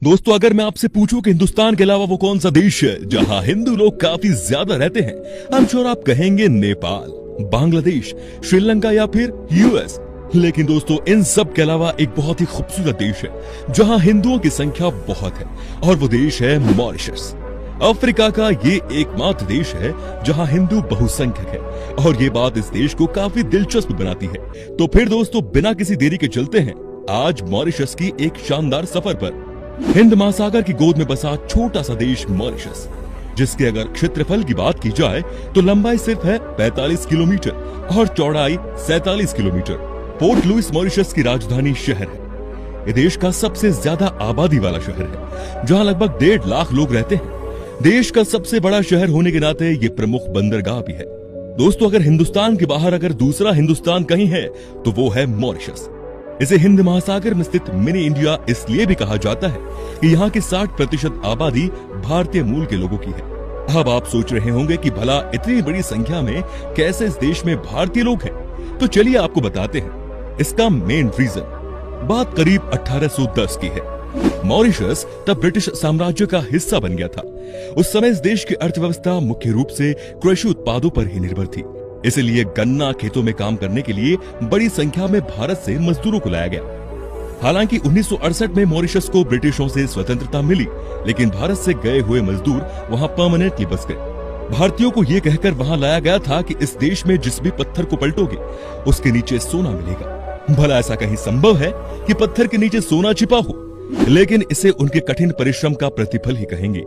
दोस्तों, अगर मैं आपसे पूछूं कि हिंदुस्तान के अलावा वो कौन सा देश है जहां हिंदू लोग काफी ज्यादा रहते हैं, आई एम श्योर आप कहेंगे नेपाल, बांग्लादेश, श्रीलंका या फिर यूएस। लेकिन दोस्तों, इन सब के अलावा एक बहुत ही खूबसूरत देश है जहां हिंदुओं की संख्या बहुत है, और वो देश है मॉरिशस। अफ्रीका का ये एकमात्र देश है जहां हिंदू बहुसंख्यक है, और ये बात इस देश को काफी दिलचस्प बनाती है। तो फिर दोस्तों, बिना किसी देरी के चलते हैं आज मॉरिशस की एक शानदार सफर पर। हिंद महासागर की गोद में बसा छोटा सा देश मॉरिशस, जिसके अगर क्षेत्रफल की बात की जाए तो लंबाई सिर्फ है 45 किलोमीटर और चौड़ाई 47 किलोमीटर। पोर्ट लुइस मॉरिशस की राजधानी शहर है। ये देश का सबसे ज्यादा आबादी वाला शहर है, जहां लगभग 1.5 लाख लोग रहते हैं। देश का सबसे बड़ा शहर होने के नाते ये प्रमुख बंदरगाह भी है। दोस्तों, अगर हिंदुस्तान के बाहर अगर दूसरा हिंदुस्तान कहीं है तो वो है मॉरिशस। इसे हिंद महासागर में स्थित मिनी इंडिया इसलिए भी कहा जाता है कि यहाँ की 60% आबादी भारतीय मूल के लोगों की है। अब आप सोच रहे होंगे कि भला इतनी बड़ी संख्या में कैसे इस देश में भारतीय लोग हैं? तो चलिए आपको बताते हैं इसका मेन रीजन। बात करीब 1810 की है। मॉरिशस तब ब्रिटिश साम्राज्य का हिस्सा बन गया था। उस समय इस देश की अर्थव्यवस्था मुख्य रूप से कृषि उत्पादों पर ही निर्भर थी। इसलिए गन्ना खेतों में काम करने के लिए बड़ी संख्या में भारत से मजदूरों को लाया गया। हालांकि 1968 में मॉरिशस को ब्रिटिशों से स्वतंत्रता मिली, लेकिन भारत से गए हुए मजदूर वहां परमानेंटली बस गए। भारतीयों को यह कहकर वहां लाया गया था कि इस देश में जिस भी पत्थर को पलटोगे उसके नीचे सोना मिलेगा। भला ऐसा कहीं संभव है कि पत्थर के नीचे सोना छिपा हो? लेकिन इसे उनके कठिन परिश्रम का प्रतिफल ही कहेंगे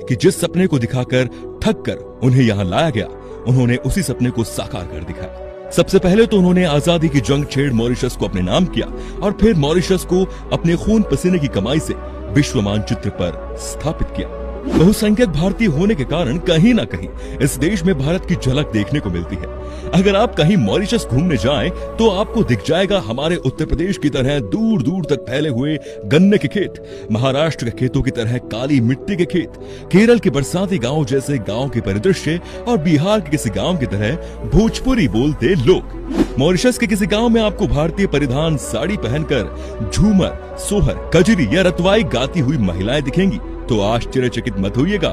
कि जिस सपने को दिखाकर ठग कर उन्हें यहाँ लाया गया, उन्होंने उसी सपने को साकार कर दिखाया। सबसे पहले तो उन्होंने आजादी की जंग छेड़ मॉरिशस को अपने नाम किया, और फिर मॉरिशस को अपने खून पसीने की कमाई से विश्व मानचित्र पर स्थापित किया। बहुसंख्यक भारतीय होने के कारण कहीं ना कहीं इस देश में भारत की झलक देखने को मिलती है। अगर आप कहीं मॉरिशस घूमने जाएं तो आपको दिख जाएगा हमारे उत्तर प्रदेश की तरह दूर दूर तक फैले हुए गन्ने के खेत, महाराष्ट्र के खेतों की तरह काली मिट्टी के खेत, केरल के बरसाती गांव जैसे गांव के परिदृश्य, और बिहार के किसी गांव की तरह भोजपुरी बोलते लोग। मॉरिशस के किसी गांव में आपको भारतीय परिधान साड़ी पहनकर झूमर, सोहर, कजरी या रतवाई गाती हुई महिलाएं दिखेंगी तो आश्चर्यचकित मत होइएगा।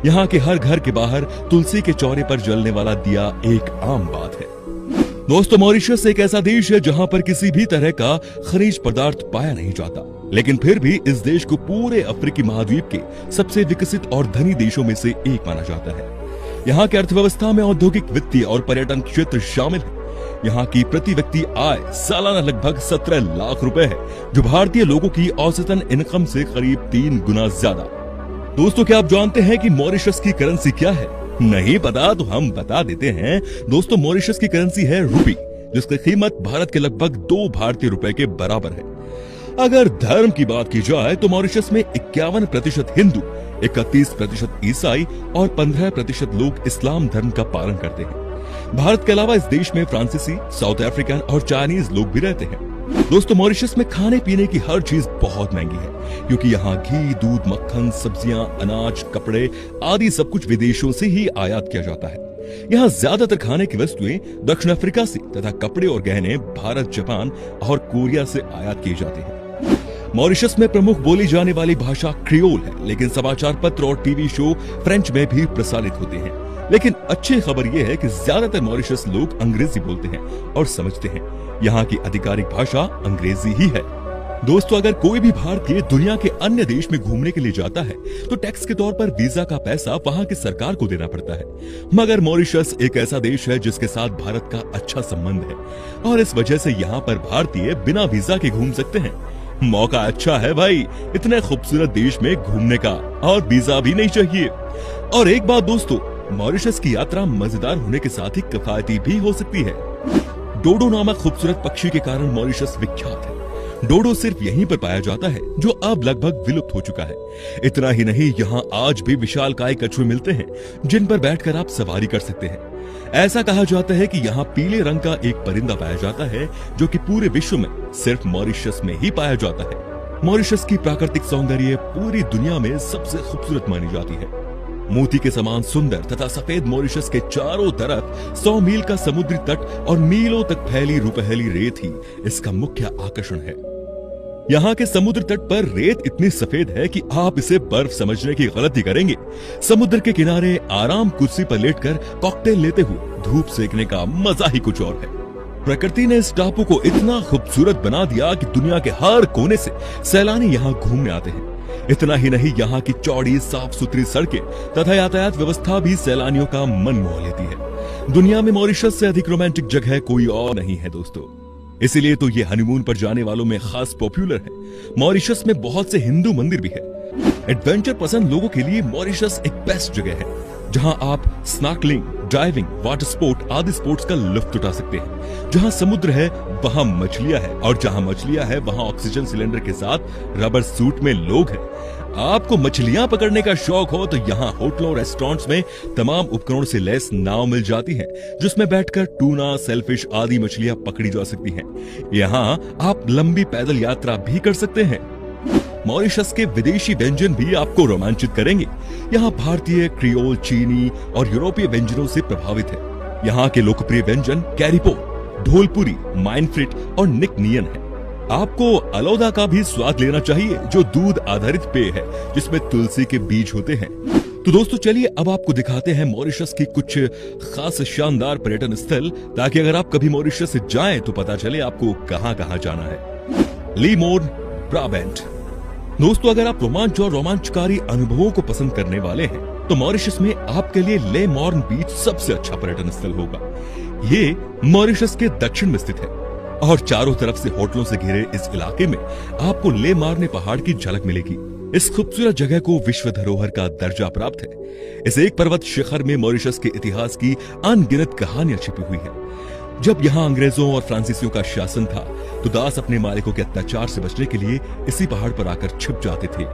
यहाँ के हर घर के बाहर तुलसी के चौरे पर जलने वाला दिया एक आम बात है। दोस्तों, मॉरिशस एक ऐसा देश है जहाँ पर किसी भी तरह का खनिज पदार्थ पाया नहीं जाता, लेकिन फिर भी इस देश को पूरे अफ्रीकी महाद्वीप के सबसे विकसित और धनी देशों में से एक माना जाता है। यहाँ की अर्थव्यवस्था में औद्योगिक, वित्तीय और पर्यटन क्षेत्र शामिल है। यहाँ की प्रति व्यक्ति आय सालाना लगभग 17 लाख रुपए है, जो भारतीय लोगों की औसतन इनकम से करीब 3 गुना ज्यादा। दोस्तों, क्या आप जानते हैं कि मॉरिशस की करेंसी क्या है? नहीं पता तो हम बता देते हैं। दोस्तों, मॉरिशस की करेंसी है रुपी, जिसकी कीमत भारत के लगभग 2 भारतीय रुपए के बराबर है। अगर धर्म की बात की जाए तो मॉरिशस में 51% हिंदू, 31% ईसाई और 15% लोग इस्लाम धर्म का पालन करते हैं। भारत के अलावा इस देश में फ्रांसीसी, साउथ अफ्रीकन और चाइनीज लोग भी रहते हैं। दोस्तों, मॉरिशस में खाने पीने की हर चीज बहुत महंगी है, क्योंकि यहाँ घी, दूध, मक्खन, सब्जियां, अनाज, कपड़े आदि सब कुछ विदेशों से ही आयात किया जाता है। यहाँ ज्यादातर खाने की वस्तुएं दक्षिण अफ्रीका से तथा कपड़े और गहने भारत, जापान और कोरिया से आयात किए जाते हैं। मॉरिशस में प्रमुख बोली जाने वाली भाषा क्रियोल है, लेकिन समाचार पत्र और टीवी शो फ्रेंच में भी प्रसारित होते हैं। लेकिन अच्छी खबर यह है कि ज्यादातर मॉरिशस लोग अंग्रेजी बोलते हैं और समझते हैं। यहाँ की आधिकारिक भाषा अंग्रेजी ही है। दोस्तों, अगर कोई भी भारतीय दुनिया के अन्य देश में घूमने के लिए जाता है तो टैक्स के तौर पर वीजा का पैसा वहाँ की सरकार को देना पड़ता है। मगर मॉरिशस एक ऐसा देश है जिसके साथ भारत का अच्छा संबंध है, और इस वजह से यहाँ पर भारतीय बिना वीजा के घूम सकते हैं। मौका अच्छा है भाई, इतने खूबसूरत देश में घूमने का, और वीजा भी नहीं चाहिए। और एक बात दोस्तों, मॉरिशस की यात्रा मजेदार होने के साथ ही किफायती भी हो सकती है। डोडो नामक खूबसूरत पक्षी के कारण मॉरिशस विख्यात है। डोडो सिर्फ यहीं पर पाया जाता है, जो अब लगभग विलुप्त हो चुका है। इतना ही नहीं, यहाँ आज भी विशालकाय कछुए मिलते हैं, जिन पर बैठकर आप सवारी कर सकते हैं। ऐसा कहा जाता है कि यहाँ पीले रंग का एक परिंदा पाया जाता है, जो कि पूरे विश्व में सिर्फ मॉरिशस में ही पाया जाता है। मॉरिशस की प्राकृतिक सौंदर्य पूरी दुनिया में सबसे खूबसूरत मानी जाती है। मोती के समान सुंदर तथा सफेद मॉरिशस के चारों तरफ 100 मील का समुद्री तट और मीलों तक फैली रुपहली रेत ही इसका मुख्य आकर्षण है। यहाँ के समुद्र तट पर रेत इतनी सफेद है कि आप इसे बर्फ समझने की गलती करेंगे। समुद्र के किनारे आराम कुर्सी पर लेटकर कॉकटेल लेते हुए धूप सेकने का मजा ही कुछ और है। प्रकृति ने इस टापू को इतना खूबसूरत बना दिया कि दुनिया के हर कोने से सैलानी यहाँ घूमने आते हैं। इतना ही नहीं, यहाँ की चौड़ी साफ सुथरी सड़कें तथा यातायात व्यवस्था भी सैलानियों का मन मोह लेती है। दुनिया में मॉरिशस से अधिक रोमांटिक जगह कोई और नहीं है दोस्तों, इसीलिए तो ये हनीमून पर जाने वालों में खास पॉपुलर है। मॉरिशस में बहुत से हिंदू मंदिर भी है। एडवेंचर पसंद लोगों के लिए मॉरिशस एक बेस्ट जगह है, जहां आप स्नॉर्कलिंग, डाइविंग, वाटर स्पोर्ट आदि स्पोर्ट्स का लुत्फ उठा सकते हैं। जहां समुद्र है वहां मछलियां है, और जहां मछलियां है वहां ऑक्सीजन सिलेंडर के साथ रबर सूट में लोग हैं। आपको मछलियां पकड़ने का शौक हो तो यहाँ होटलों रेस्टोरेंट्स में तमाम उपकरणों से लैस नाव मिल जाती है, जिसमें बैठकर टूना, सेलफिश आदि मछलियां पकड़ी जा सकती हैं। यहाँ आप लंबी पैदल यात्रा भी कर सकते हैं। मॉरिशस के विदेशी व्यंजन भी आपको रोमांचित करेंगे। यहाँ भारतीय, क्रियोल, चीनी और यूरोपीय व्यंजनों से प्रभावित है। यहाँ के लोकप्रिय व्यंजन कैरिपो, ढोलपुरी, माइनफ्रिट और निक नियन है। आपको अलोदा का भी स्वाद लेना चाहिए, जो दूध आधारित पेय है जिसमें तुलसी के बीज होते हैं। तो दोस्तों चलिए अब आपको दिखाते हैं मॉरिशस की कुछ खास शानदार पर्यटन स्थल, ताकि अगर आप कभी मॉरिशस जाएं तो पता चले आपको कहां कहां जाना है। लीमोर्न, ब्राबैंट। दोस्तों अगर आप रोमांच और रोमांचकारी अनुभवों को पसंद करने वाले हैं तो मॉरिशस में आपके लिए ले मॉर्न बीच सबसे अच्छा पर्यटन स्थल होगा। ये मॉरिशस के दक्षिण में स्थित है और चारों तरफ से होटलों से घिरे इस इलाके में आपको ले मारने पहाड़ की झलक मिलेगी। इस खूबसूरत जगह को विश्व धरोहर का दर्जा प्राप्त है। इस एक पर्वत शिखर में मॉरिशस के इतिहास की अनगिनत कहानियां छिपी हुई है। जब यहाँ अंग्रेजों और फ्रांसीसियों का शासन था तो दास अपने मालिकों के अत्याचार से बचने के लिए इसी पहाड़ पर आकर छिप जाते थे।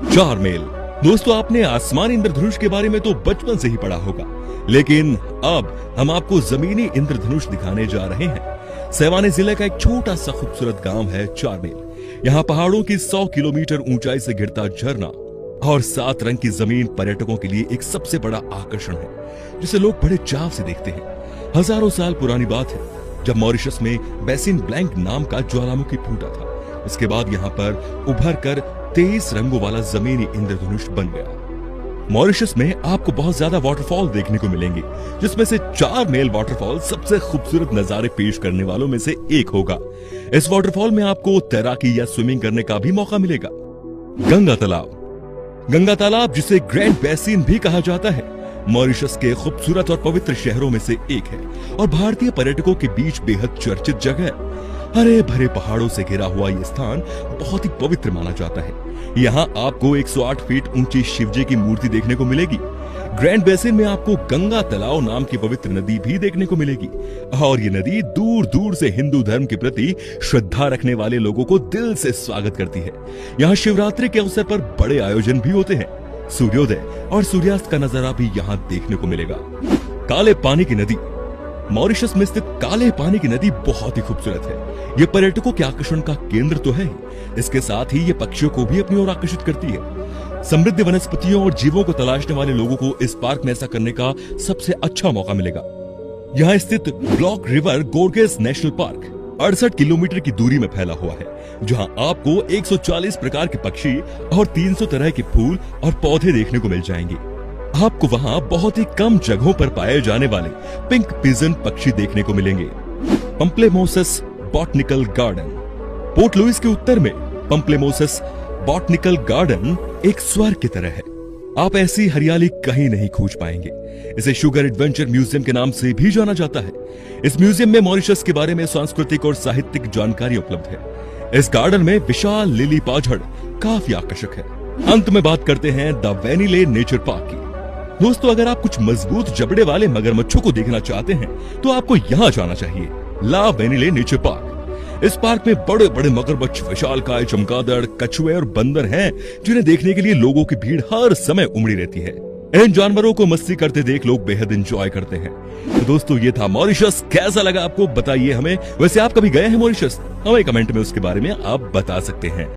4 मील। दोस्तों आपने आसमानी इंद्रधनुष के बारे में तो बचपन से ही पढ़ा होगा, लेकिन अब हम आपको जमीनी इंद्रधनुष दिखाने जा रहे हैं। सेवाने जिले का एक छोटा सा खूबसूरत गांव है 4 मील। यहाँ पहाड़ों की 100 किलोमीटर ऊंचाई से गिरता झरना और 7 रंग की जमीन पर्यटकों के लिए एक सबसे बड़ा आकर्षण है, जिसे लोग बड़े चाव से देखते हैं। हजारों साल पुरानी बात है जब मॉरिशस में बेसिन ब्लैंक नाम का ज्वालामुखी फूटा था। इसके बाद यहाँ पर उभर कर 23 रंगों वाला जमीनी इंद्रधनुष बन गया। मॉरिशस में आपको बहुत ज्यादा वाटरफॉल देखने को मिलेंगे, जिसमें से 4 मील वाटरफॉल सबसे खूबसूरत नजारे पेश करने वालों में से एक होगा। इस वाटरफॉल में आपको तैराकी या स्विमिंग करने का भी मौका मिलेगा। गंगा तालाब। गंगा तालाब, जिसे ग्रैंड बेसिन भी कहा जाता है, मॉरिशस के खूबसूरत और पवित्र शहरों में से एक है और भारतीय पर्यटकों के बीच बेहद चर्चित जगह है। हरे भरे पहाड़ों से घिरा हुआ यह स्थान बहुत ही पवित्र माना जाता है। यहाँ आपको 108 फीट ऊंची शिवजी की मूर्ति देखने को मिलेगी। ग्रैंड बेसिन में आपको गंगा तालाब नाम की पवित्र नदी भी देखने को मिलेगी और ये नदी दूर दूर से हिंदू धर्म के प्रति श्रद्धा रखने वाले लोगों को दिल से स्वागत करती है। यहाँ शिवरात्रि के अवसर पर बड़े आयोजन भी होते हैं। सूर्योदय और सूर्यास्त का नजारा भी यहाँ देखने को मिलेगा। काले पानी की नदी। मॉरिशस में स्थित काले पानी की नदी बहुत ही खूबसूरत है। ये पर्यटकों के आकर्षण का केंद्र तो है ही, इसके साथ ही ये पक्षियों को भी अपनी ओर आकर्षित करती है। समृद्ध वनस्पतियों और जीवों को तलाशने वाले लोगों को इस पार्क में ऐसा करने का सबसे अच्छा मौका मिलेगा। यहाँ स्थित Black River Gorges National Park 68 kilometre की दूरी में फैला हुआ है, जहां आपको 140 प्रकार के पक्षी और 300 तरह के फूल और पौधे देखने को मिल जाएंगे। आपको वहां बहुत ही कम जगहों पर पाए जाने वाले पिंक पिजन पक्षी देखने को मिलेंगे। पम्प्लेमोसस बॉटनिकल गार्डन। पोर्ट लुइस के उत्तर में पम्प्लेमोसस बॉटनिकल गार्डन एक स्वर्ग की तरह है। आप ऐसी हरियाली कहीं नहीं खोज पाएंगे। इसे शुगर एडवेंचर म्यूजियम के नाम से भी जाना जाता है। इस म्यूजियम में मॉरिशस के बारे में सांस्कृतिक और साहित्यिक जानकारी उपलब्ध है। इस गार्डन में विशाल लिली पाझड़ काफी आकर्षक है। अंत में बात करते हैं द वेनिले नेचर पार्क की। दोस्तों अगर आप कुछ मजबूत जबड़े वाले मगरमच्छों को देखना चाहते हैं तो आपको यहाँ जाना चाहिए, ला वेनिले नेचर पार्क। इस पार्क में बड़े बड़े मगरमच्छ, विशालकाय चमगादड़, कछुए और बंदर हैं, जिन्हें देखने के लिए लोगों की भीड़ हर समय उमड़ी रहती है। इन जानवरों को मस्ती करते देख लोग बेहद एंजॉय करते हैं। तो दोस्तों ये था मॉरिशस। कैसा लगा आपको बताइए हमें। वैसे आप कभी गए हैं मॉरिशस? हमें कमेंट में उसके बारे में आप बता सकते हैं।